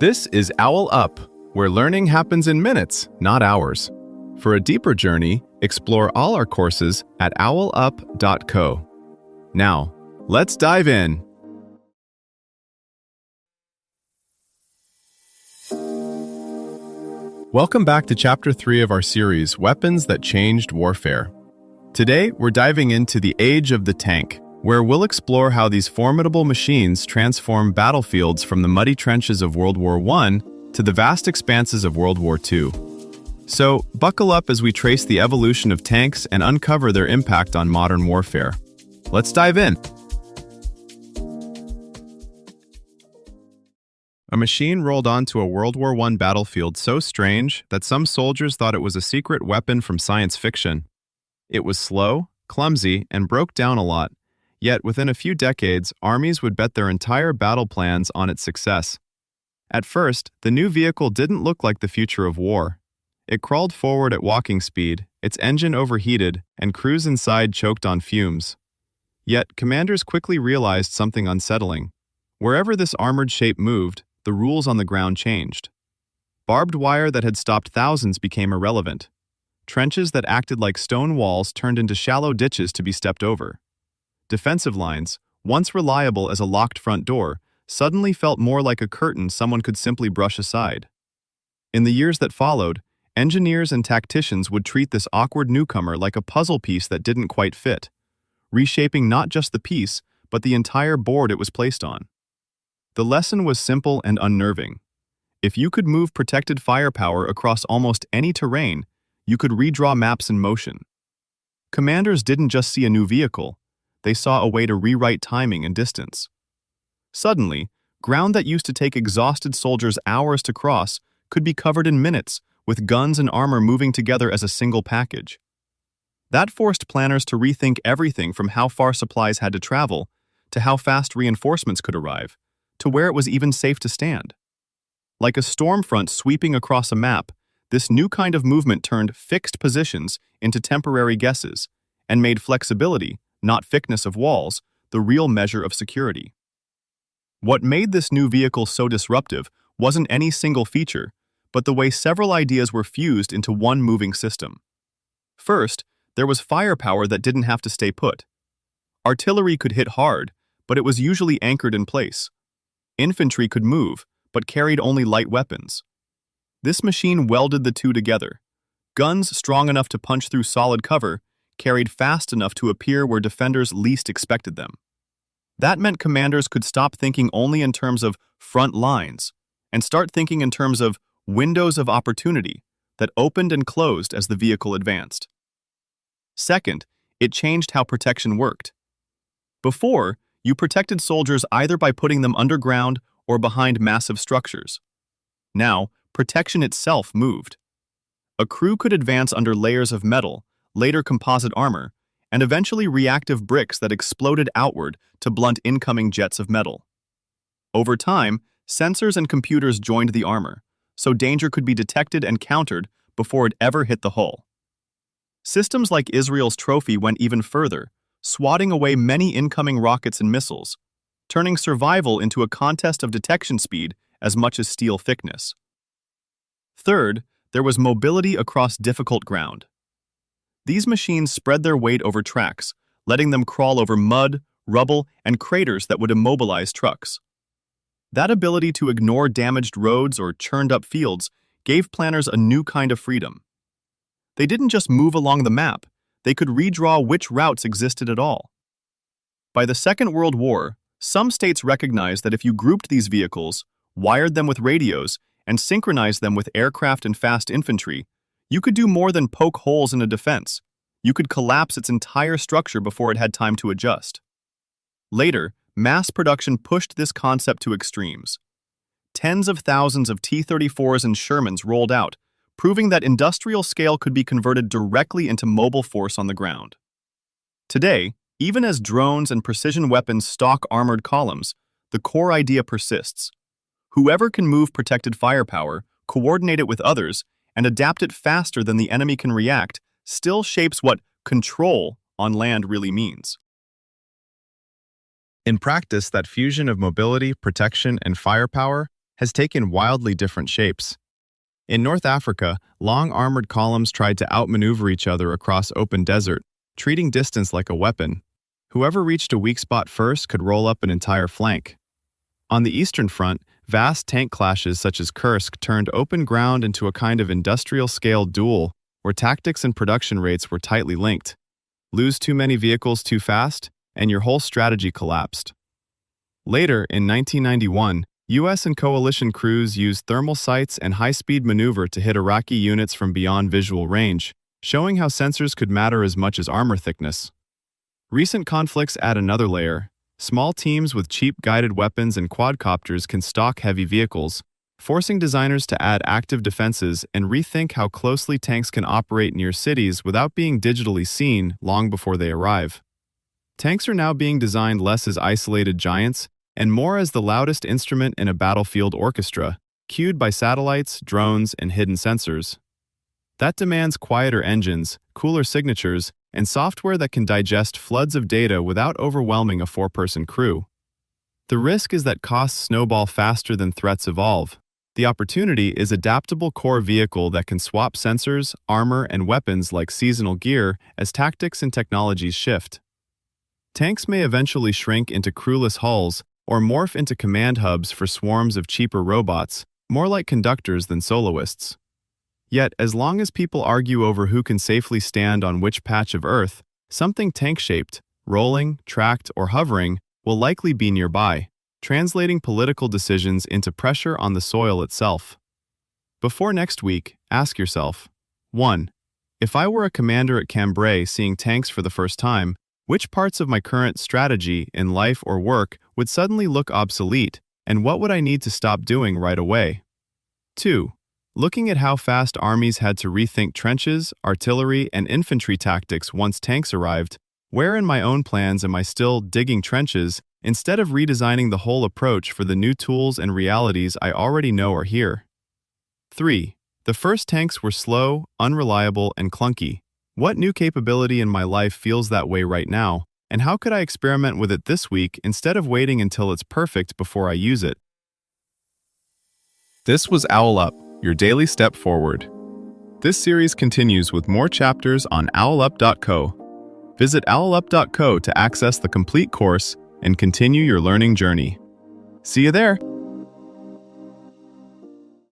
This is OwlUp, where learning happens in minutes, not hours. For a deeper journey, explore all our courses at owlup.co. Now, let's dive in. Welcome back to Chapter 3 of our series, Weapons That Changed Warfare. Today, we're diving into the age of the tank, where we'll explore how these formidable machines transform battlefields from the muddy trenches of World War I to the vast expanses of World War II. So, buckle up as we trace the evolution of tanks and uncover their impact on modern warfare. Let's dive in. A machine rolled onto a World War I battlefield so strange that some soldiers thought it was a secret weapon from science fiction. It was slow, clumsy, and broke down a lot. Yet, within a few decades, armies would bet their entire battle plans on its success. At first, the new vehicle didn't look like the future of war. It crawled forward at walking speed, its engine overheated, and crews inside choked on fumes. Yet, commanders quickly realized something unsettling. Wherever this armored shape moved, the rules on the ground changed. Barbed wire that had stopped thousands became irrelevant. Trenches that acted like stone walls turned into shallow ditches to be stepped over. Defensive lines, once reliable as a locked front door, suddenly felt more like a curtain someone could simply brush aside. In the years that followed, engineers and tacticians would treat this awkward newcomer like a puzzle piece that didn't quite fit, reshaping not just the piece, but the entire board it was placed on. The lesson was simple and unnerving. If you could move protected firepower across almost any terrain, you could redraw maps in motion. Commanders didn't just see a new vehicle, they saw a way to rewrite timing and distance. Suddenly, ground that used to take exhausted soldiers hours to cross could be covered in minutes, with guns and armor moving together as a single package. That forced planners to rethink everything from how far supplies had to travel, to how fast reinforcements could arrive, to where it was even safe to stand. Like a storm front sweeping across a map, this new kind of movement turned fixed positions into temporary guesses, and made flexibility, not thickness of walls, the real measure of security. What made this new vehicle so disruptive wasn't any single feature, but the way several ideas were fused into one moving system. First, there was firepower that didn't have to stay put. Artillery could hit hard, but it was usually anchored in place. Infantry could move, but carried only light weapons. This machine welded the two together. Guns strong enough to punch through solid cover, carried fast enough to appear where defenders least expected them. That meant commanders could stop thinking only in terms of front lines and start thinking in terms of windows of opportunity that opened and closed as the vehicle advanced. Second, it changed how protection worked. Before, you protected soldiers either by putting them underground or behind massive structures. Now, protection itself moved. A crew could advance under layers of metal, later composite armor, and eventually reactive bricks that exploded outward to blunt incoming jets of metal. Over time, sensors and computers joined the armor, so danger could be detected and countered before it ever hit the hull. Systems like Israel's Trophy went even further, swatting away many incoming rockets and missiles, turning survival into a contest of detection speed as much as steel thickness. Third, there was mobility across difficult ground. These machines spread their weight over tracks, letting them crawl over mud, rubble, and craters that would immobilize trucks. That ability to ignore damaged roads or churned-up fields gave planners a new kind of freedom. They didn't just move along the map, they could redraw which routes existed at all. By the Second World War, some states recognized that if you grouped these vehicles, wired them with radios, and synchronized them with aircraft and fast infantry, you could do more than poke holes in a defense. You could collapse its entire structure before it had time to adjust. Later, mass production pushed this concept to extremes. Tens of thousands of T-34s and Shermans rolled out, proving that industrial scale could be converted directly into mobile force on the ground. Today, even as drones and precision weapons stalk armored columns, the core idea persists. Whoever can move protected firepower, coordinate it with others, and adapt it faster than the enemy can react, still shapes what control on land really means. In practice, that fusion of mobility, protection, and firepower has taken wildly different shapes. In North Africa, long armored columns tried to outmaneuver each other across open desert, treating distance like a weapon. Whoever reached a weak spot first could roll up an entire flank. On the Eastern Front, vast tank clashes such as Kursk turned open ground into a kind of industrial-scale duel where tactics and production rates were tightly linked. Lose too many vehicles too fast, and your whole strategy collapsed. Later, in 1991, U.S. and coalition crews used thermal sights and high-speed maneuver to hit Iraqi units from beyond visual range, showing how sensors could matter as much as armor thickness. Recent conflicts add another layer. Small teams with cheap guided weapons and quadcopters can stalk heavy vehicles, forcing designers to add active defenses and rethink how closely tanks can operate near cities without being digitally seen long before they arrive. Tanks are now being designed less as isolated giants and more as the loudest instrument in a battlefield orchestra, cued by satellites, drones, and hidden sensors. That demands quieter engines, cooler signatures, and software that can digest floods of data without overwhelming a four-person crew. The risk is that costs snowball faster than threats evolve. The opportunity is adaptable core vehicle that can swap sensors, armor, and weapons like seasonal gear as tactics and technologies shift. Tanks may eventually shrink into crewless hulls or morph into command hubs for swarms of cheaper robots, more like conductors than soloists. Yet, as long as people argue over who can safely stand on which patch of Earth, something tank-shaped, rolling, tracked, or hovering will likely be nearby, translating political decisions into pressure on the soil itself. Before next week, ask yourself, 1. If I were a commander at Cambrai seeing tanks for the first time, which parts of my current strategy in life or work would suddenly look obsolete, and what would I need to stop doing right away? 2. Looking at how fast armies had to rethink trenches, artillery, and infantry tactics once tanks arrived, where in my own plans am I still digging trenches instead of redesigning the whole approach for the new tools and realities I already know are here? 3. The first tanks were slow, unreliable, and clunky. What new capability in my life feels that way right now, and how could I experiment with it this week instead of waiting until it's perfect before I use it? This was OwlUp, your daily step forward. This series continues with more chapters on OwlUp.co. Visit OwlUp.co to access the complete course and continue your learning journey. See you there!